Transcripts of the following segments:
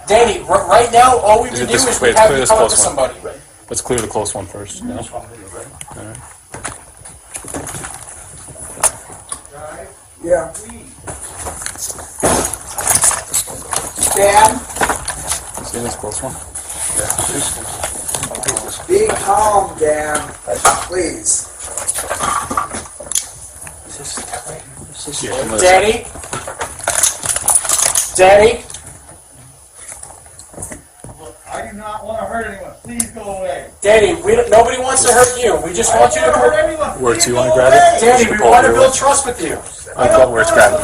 Danny, right now, all we can do is we have to talk to somebody. Let's clear the close one first. Yeah. Yeah. Dan, See this close one? be calm, Dan. Please. Danny? Danny? I do not want to hurt anyone. Please go away. Danny, nobody wants to hurt you. We just want you to hurt anyone. Where do you want to grab it? Danny, we want to build trust with you. I thought where it's grabbing.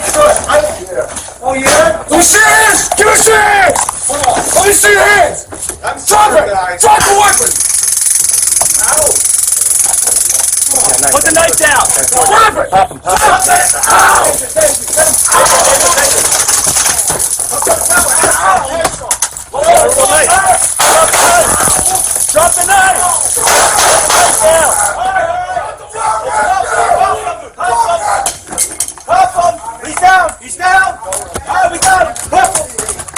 Oh, yeah? Let me see your hands! Give us your hands! Let me see your hands! I'm Drop sorry, it! guys. Drop the weapon! Put the knife down! Drop it! Pop him, pop him. Drop it! Ow! Drop the knife! He's down! He's down! Ah, we got him!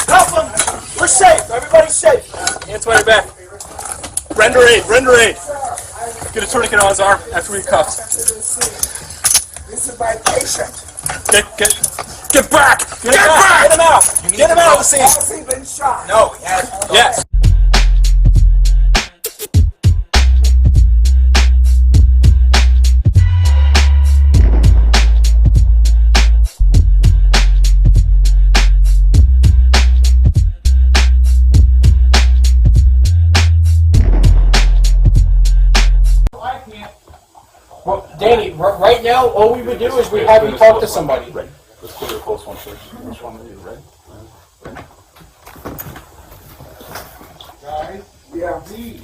Help him! We're safe! Everybody's safe! Hands behind your back. Render aid, render aid. Get a tourniquet on his arm after we cuffed. This is my patient. Get back! Get back! Get him out! Get him out of the scene! Has he been shot? No, he hasn't. Yes. Well, Danny, right now, all we would do is we have you talk to somebody. Let's clear the close one first. Which one are you, right? Guys, Yeah. please.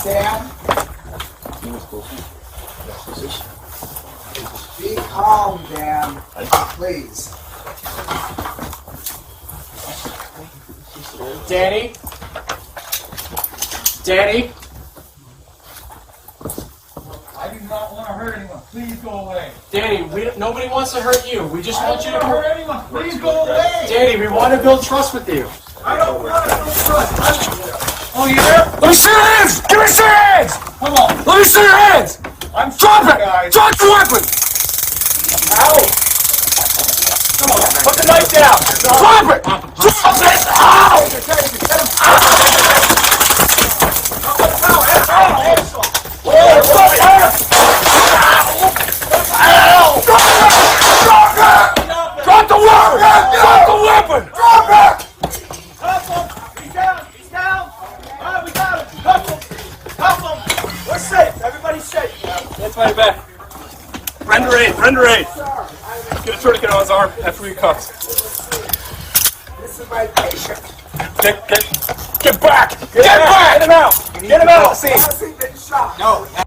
Dan, be calm, Dan. Please. Danny? Danny? I do not want to hurt anyone. Please go away. Danny, nobody wants to hurt you. We just want you I to don't want to hurt anyone. Please go away. Danny, we want to build trust with you. I don't want to build trust. Oh, yeah? Let me see your hands! Give us your hands! Come on. Let me see your hands! I'm Drop sorry, it! guys. Drop the weapon! Ow! Come on. Put the knife down. Drop it! Drop it! Ow! Drop the weapon! Drop the weapon! Drop it! Help him! He's down! He's down! Ah, we got him! Help him! Help him! We're safe! Everybody's safe! Hands behind your back. Render aid, render aid. Get a tourniquet on his arm after we cuffed. This is my patient. Get back! Get back! Get him out! Get him out of the scene! Has he been shot? No, he